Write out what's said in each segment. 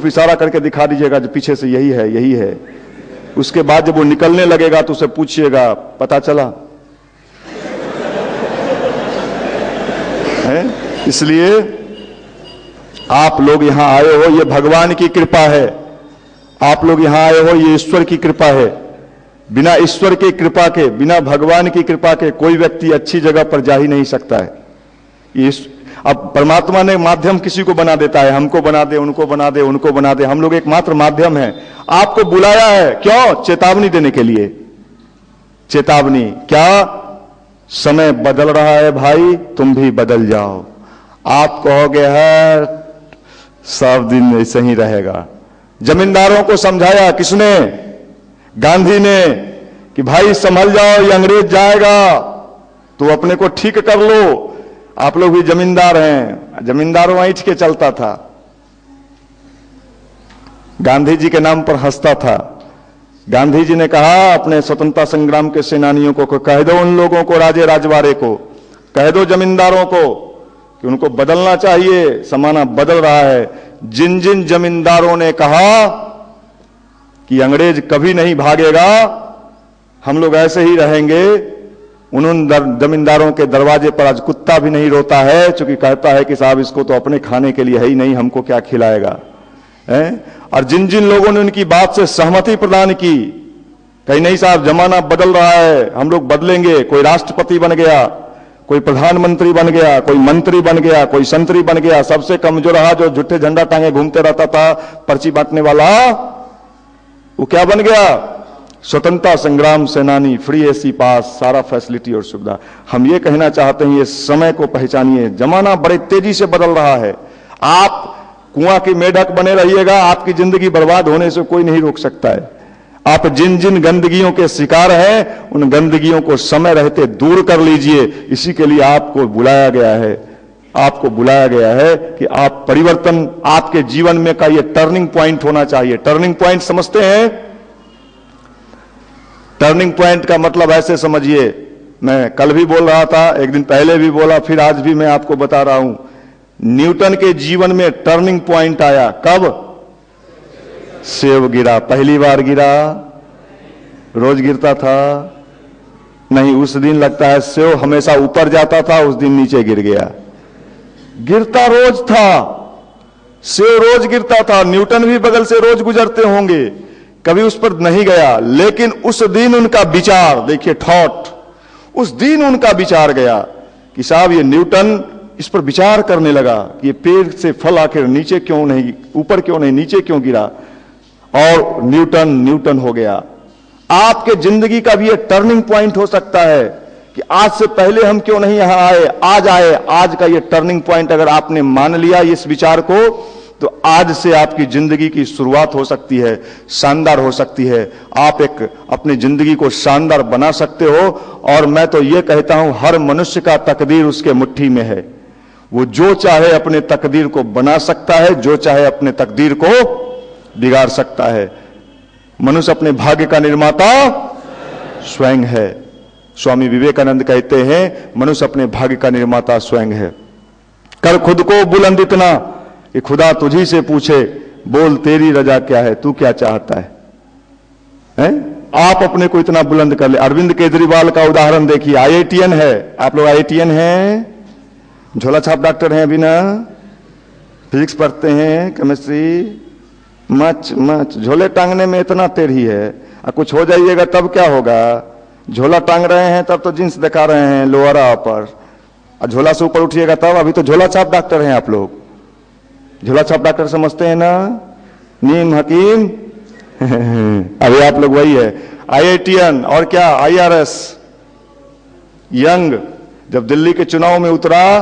इशारा करके दिखा दीजिएगा जो पीछे से यही है यही है। उसके बाद जब वो निकलने लगेगा तो उसे पूछिएगा पता चला है। इसलिए आप लोग यहां आए हो, ये भगवान की कृपा है। आप लोग यहां आए हो, ये ईश्वर की कृपा है। बिना ईश्वर की कृपा के, बिना भगवान की कृपा के कोई व्यक्ति अच्छी जगह पर जा ही नहीं सकता है। अब परमात्मा ने माध्यम किसी को बना देता है, हमको बना दे, उनको बना दे, उनको बना दे। हम लोग एकमात्र माध्यम है। आपको बुलाया है क्यों? चेतावनी देने के लिए। चेतावनी क्या? समय बदल रहा है भाई, तुम भी बदल जाओ। आप कहोगे है सब दिन ऐसे ही रहेगा। जमींदारों को समझाया किसने? गांधी ने, कि भाई संभल जाओ, ये अंग्रेज जाएगा तो अपने को ठीक कर लो। आप लोग भी जमींदार हैं, जमींदारों ऐंठ के चलता था, गांधी जी के नाम पर हंसता था। गांधी जी ने कहा अपने स्वतंत्रता संग्राम के सेनानियों को, कह दो उन लोगों को, राजे राजवाड़े को, कह दो जमींदारों को कि उनको बदलना चाहिए। जमाना बदल रहा है। जिन जिन जमींदारों ने कहा कि अंग्रेज कभी नहीं भागेगा, हम लोग ऐसे ही रहेंगे, उन जमींदारों के दरवाजे पर आज कुत्ता भी नहीं रोता है, क्योंकि कहता है कि साहब इसको तो अपने खाने के लिए है ही नहीं, हमको क्या खिलाएगा है? और जिन जिन लोगों ने उनकी बात से सहमति प्रदान की, कहीं नहीं साहब जमाना बदल रहा है, हम लोग बदलेंगे, कोई राष्ट्रपति बन गया, कोई प्रधानमंत्री बन गया, कोई मंत्री बन गया, कोई संतरी बन गया, सबसे कम जो रहा, जो झूठे झंडा टांगे घूमते रहता था पर्ची बांटने वाला, वो क्या बन गया? स्वतंत्रता संग्राम सेनानी, फ्री एसी पास, सारा फैसिलिटी और सुविधा। हम ये कहना चाहते हैं, ये समय को पहचानिए। जमाना बड़े तेजी से बदल रहा है। आप कुआं की मेढक बने रहिएगा, आपकी जिंदगी बर्बाद होने से कोई नहीं रोक सकता है। आप जिन जिन गंदगियों के शिकार हैं, उन गंदगियों को समय रहते दूर कर लीजिए। इसी के लिए आपको बुलाया गया है। आपको बुलाया गया है कि आप परिवर्तन, आपके जीवन में का ये टर्निंग पॉइंट होना चाहिए। टर्निंग पॉइंट समझते हैं? टर्निंग पॉइंट का मतलब ऐसे समझिए, मैं कल भी बोल रहा था, एक दिन पहले भी बोला, फिर आज भी मैं आपको बता रहा हूं। न्यूटन के जीवन में टर्निंग पॉइंट आया कब? सेब गिरा, पहली बार गिरा, रोज गिरता था नहीं, उस दिन लगता है सेब हमेशा ऊपर जाता था, उस दिन नीचे गिर गया। गिरता रोज था, सेब रोज गिरता था। न्यूटन भी बगल से रोज गुजरते होंगे, कभी उस पर नहीं गया, लेकिन उस दिन उनका विचार देखिए, थॉट, उस दिन उनका विचार गया कि साहब ये न्यूटन, इस पर विचार करने लगा कि ये पेड़ से फल आखिर नीचे क्यों नहीं, ऊपर क्यों नहीं, नीचे क्यों गिरा, और न्यूटन हो गया। आपके जिंदगी का भी ये टर्निंग पॉइंट हो सकता है कि आज से पहले हम क्यों नहीं यहां आए, आज आए। आज का ये टर्निंग पॉइंट अगर आपने मान लिया इस विचार को, तो आज से आपकी जिंदगी की शुरुआत हो सकती है, शानदार हो सकती है। आप एक अपनी जिंदगी को शानदार बना सकते हो। और मैं तो ये कहता हूं, हर मनुष्य का तकदीर उसके मुट्ठी में है। वो जो चाहे अपने तकदीर को बना सकता है, जो चाहे अपने तकदीर को बिगाड़ सकता है। मनुष्य अपने भाग्य का निर्माता स्वयं है। स्वामी विवेकानंद कहते हैं, मनुष्य अपने भाग्य का निर्माता स्वयं है। कर खुद को बुलंद इतना कि खुदा तुझी से पूछे, बोल तेरी रजा क्या है, तू क्या चाहता है? आप अपने को इतना बुलंद कर ले। अरविंद केजरीवाल का उदाहरण देखिए, IITN है। आप लोग IITN हैं? झोला छाप डॉक्टर हैं अभी ना? फिजिक्स पढ़ते हैं, केमिस्ट्री, मच झोले टांगने में इतना टेढ़ी है। और कुछ हो जाइएगा तब क्या होगा? झोला टांग रहे हैं तब तो जींस दिखा रहे हैं, लोअरा ऊपर, और झोला से ऊपर उठिएगा तब। अभी तो झोला छाप डॉक्टर हैं आप लोग। झोला छाप डॉक्टर समझते हैं ना? नीम हकीम अभी आप लोग वही है। IITN और क्या, IRS। यंग जब दिल्ली के चुनाव में उतरा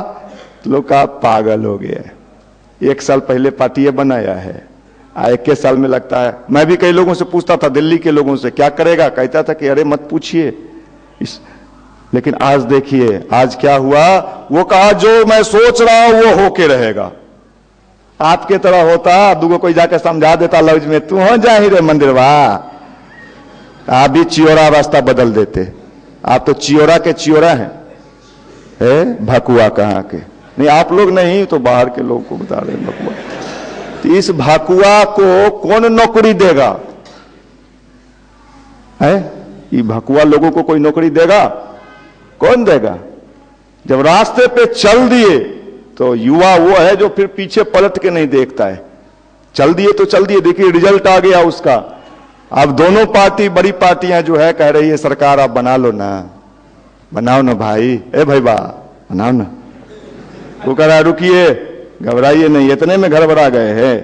तो लोग कहा पागल हो गया, 1 साल पहले पार्टी बनाया है, 21 साल में लगता है। मैं भी कई लोगों से पूछता था, दिल्ली के लोगों से, क्या करेगा? कहता था कि अरे मत पूछिए। लेकिन आज देखिए, आज क्या हुआ? वो कहा जो मैं सोच रहा हूं वो होके रहेगा। आपके तरह होता, दूगो कोई जाकर समझा देता लफ्ज में, तू हो जा ही रे मंदिरवा, आप भी चियोरा रास्ता बदल देते। आप तो चियोरा के चियोरा हैं, भकुआ कहाँ के? नहीं, आप लोग नहीं तो बाहर के लोग को बता रहे भकुआ। तो इस भाकुआ को कौन नौकरी देगा? है ये भकुआ लोगों को कोई नौकरी देगा? कौन देगा? जब रास्ते पे चल दिए तो युवा वो है जो फिर पीछे पलट के नहीं देखता है। चल दिए तो चल दिए, देखिए रिजल्ट आ गया उसका। अब दोनों पार्टी, बड़ी पार्टियां जो है कह रही है सरकार आप बना लो ना, बनाओ ना भाई, ए भाई बा बनाओ ना। वो कह रहा है रुकिए, घबराइए नहीं, इतने में गड़बड़ा गए हैं।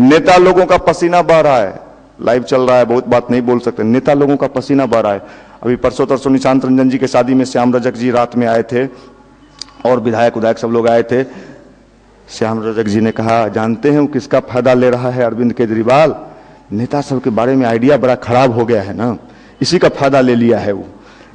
नेता लोगों का पसीना बह रहा है, लाइव चल रहा है, बहुत बात नहीं बोल सकते। नेता लोगों का पसीना बह रहा है। अभी परसों तरसों निशांत रंजन जी के शादी में श्याम रजक जी रात में आए थे और विधायक सब लोग आए थे। श्याम रजक जी ने कहा जानते हैं किसका फायदा ले रहा है अरविंद केजरीवाल? नेता सब के बारे में आइडिया बड़ा खराब हो गया है ना, इसी का फायदा ले लिया है वो।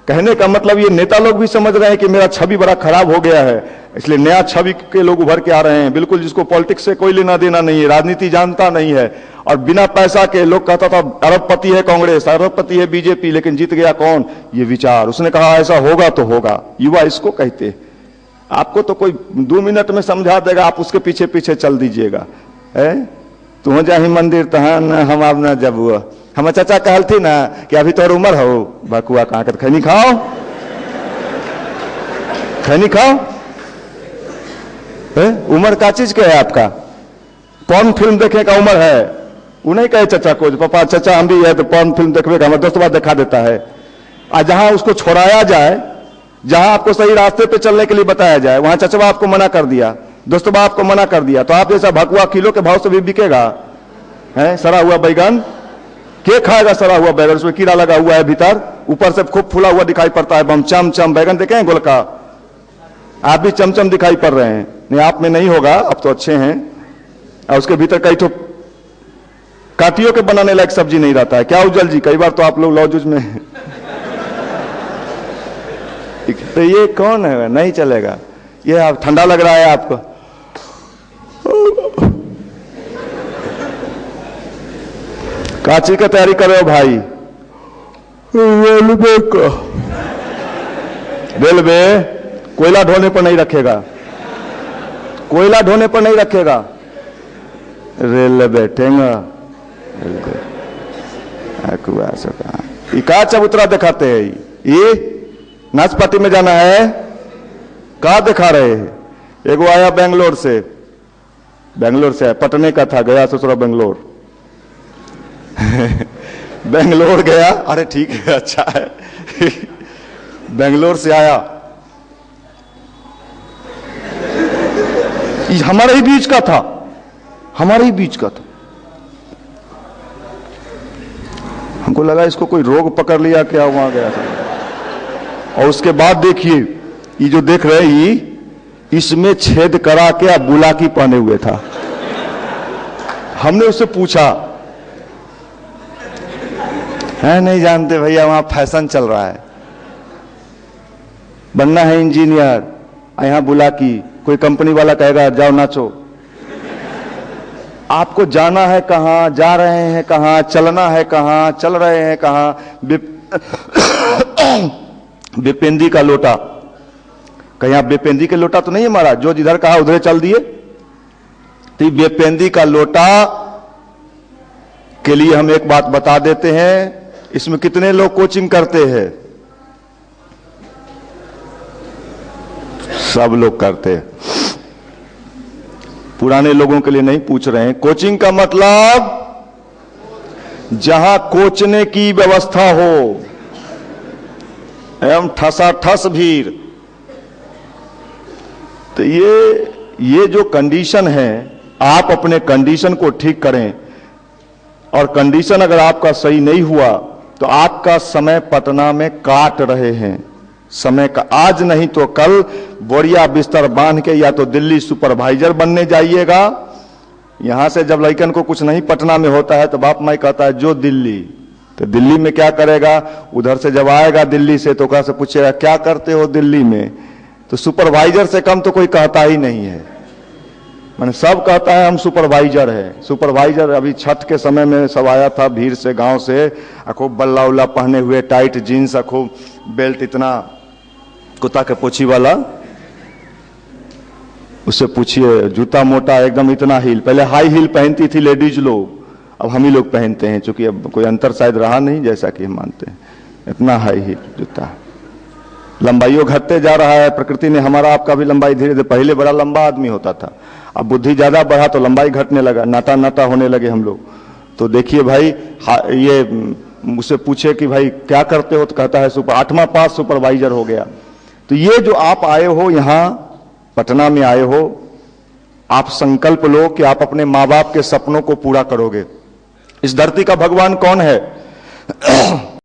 कहने का मतलब ये नेता लोग भी समझ रहे हैं कि मेरा छवि बड़ा खराब हो गया है, इसलिए नया छवि के लोग उभर के आ रहे हैं, बिल्कुल जिसको पॉलिटिक्स से कोई लेना देना नहीं है, राजनीति जानता नहीं है, और बिना पैसा के लोग कहता था अरबपति है कांग्रेस, अरबपति है बीजेपी, लेकिन जीत गया कौन? ये विचार। उसने कहा ऐसा होगा तो होगा। युवा इसको कहते। आपको तो कोई 2 मिनट में समझा देगा, आप उसके पीछे पीछे चल दीजिएगा। तू जा ही मंदिर तहन हम अब न जब हुआ। हम चाचा कहलती ना कि अभी तो उम्र हो बकुआ कहाँ कर खैनी खाओ, खैनी खाओ। उम्र का चीज क्या है आपका? कौन फिल्म देखने का उम्र है? वो नहीं कहे चाचा को पापा चाचा हम भी है तो कौन फिल्म देखने का, हमारे दोस्त दिखा देता है। और जहां उसको छोड़ाया जाए, जहां आपको सही रास्ते पे चलने के लिए बताया जाए, वहां चचवा आपको मना कर दिया, दोस्तबा आपको मना कर दिया, तो आप जैसा भकुआ किलो के भाव से भी बिकेगा? है सड़ा हुआ बैगन के खाएगा? सड़ा हुआ बैगन, उसमें कीड़ा लगा हुआ है भीतर, ऊपर से खूब फूला हुआ दिखाई पड़ता है। हम चम बैगन देखें गोलका, आप भी चमचम दिखाई पड़ रहे हैं। नहीं आप में नहीं होगा, अब तो अच्छे हैं। और उसके भीतर कई तो काटियों के बनाने लायक सब्जी नहीं रहता है। क्या उज्जवल जी, कई बार तो आप लोग लॉज में तो ये कौन है? नहीं चलेगा ये। आप ठंडा लग रहा है आपको, काची की तैयारी करो भाई। रेलवे का, रेलवे कोयला ढोने पर नहीं रखेगा, कोयला ढोने पर नहीं रखेगा। रेलवे बैठेगा का चबूतरा दिखाते हैं। ये नाशपाती में जाना है, कहा दिखा रहे हैं? एगो आया बेंगलोर से, बेंगलोर से आया, पटने का था, गया ससुरा बेंगलोर बेंगलोर गया, अरे ठीक है अच्छा है बेंगलोर से आया, हमारे ही बीच का था, हमारे ही बीच का था। हमको लगा इसको कोई रोग पकड़ लिया क्या, वहां गया था। और उसके बाद देखिए ये जो देख रहे हैं, इसमें छेद करा के बुलाकी पहने हुए था। हमने उससे पूछा, है नहीं जानते भैया वहां फैशन चल रहा है, बनना है इंजीनियर, यहां बुलाकी, कोई कंपनी वाला कहेगा जाओ नाचो। आपको जाना है कहां, जा रहे हैं कहां, चलना है कहां, चल रहे हैं कहां। बेपेंदी का लोटा, कहीं आप बेपेंदी के लोटा तो नहीं है महाराज, जो जिधर कहा उधर चल दिए। तो बेपेंदी का लोटा के लिए हम एक बात बता देते हैं, इसमें कितने लोग कोचिंग करते हैं? सब लोग करते हैं, पुराने लोगों के लिए नहीं पूछ रहे हैं। कोचिंग का मतलब जहां कोचने की व्यवस्था हो, एवं ठसाठस भीड़। तो ये जो कंडीशन है, आप अपने कंडीशन को ठीक करें, और कंडीशन अगर आपका सही नहीं हुआ तो आपका समय पटना में काट रहे हैं। समय का आज नहीं तो कल बोरिया बिस्तर बांध के या तो दिल्ली सुपरवाइजर बनने जाइएगा। यहां से जब लड़कन को कुछ नहीं पटना में होता है तो बाप माई कहता है जो दिल्ली, तो दिल्ली में क्या करेगा? उधर से जब आएगा दिल्ली से तो ओकरा से पूछेगा क्या करते हो दिल्ली में, तो सुपरवाइजर से कम तो कोई कहता ही नहीं है। मैंने सब कहता है हम सुपरवाइजर है। सुपरवाइजर अभी छठ के समय में सब आया था भीड़ से, गांव से, खूब बल्ला उल्ला पहने हुए, टाइट जीन्स, खूब बेल्ट इतना कुत्ता के पोछी वाला। उससे पूछिए, जूता मोटा एकदम, इतना हील, पहले हाई हील पहनती थी लेडीज लोग, अब हम ही लोग पहनते हैं, क्योंकि अब कोई अंतर शायद रहा नहीं जैसा कि हम मानते हैं। इतना हाई हील जूता, लंबाइयों घटते जा रहा है, प्रकृति ने हमारा आपका भी लंबाई धीरे धीरे, पहले बड़ा लंबा आदमी होता था, अब बुद्धि ज्यादा बढ़ा तो लंबाई घटने लगा, नाटा नाटा होने लगे हम लोग। तो देखिए भाई, ये मुझसे पूछे कि भाई क्या करते हो, तो कहता है सुपर 8वां पास सुपरवाइजर हो गया। तो ये जो आप आए हो यहां पटना में आए हो, आप संकल्प लो कि आप अपने माँ बाप के सपनों को पूरा करोगे। इस धरती का भगवान कौन है?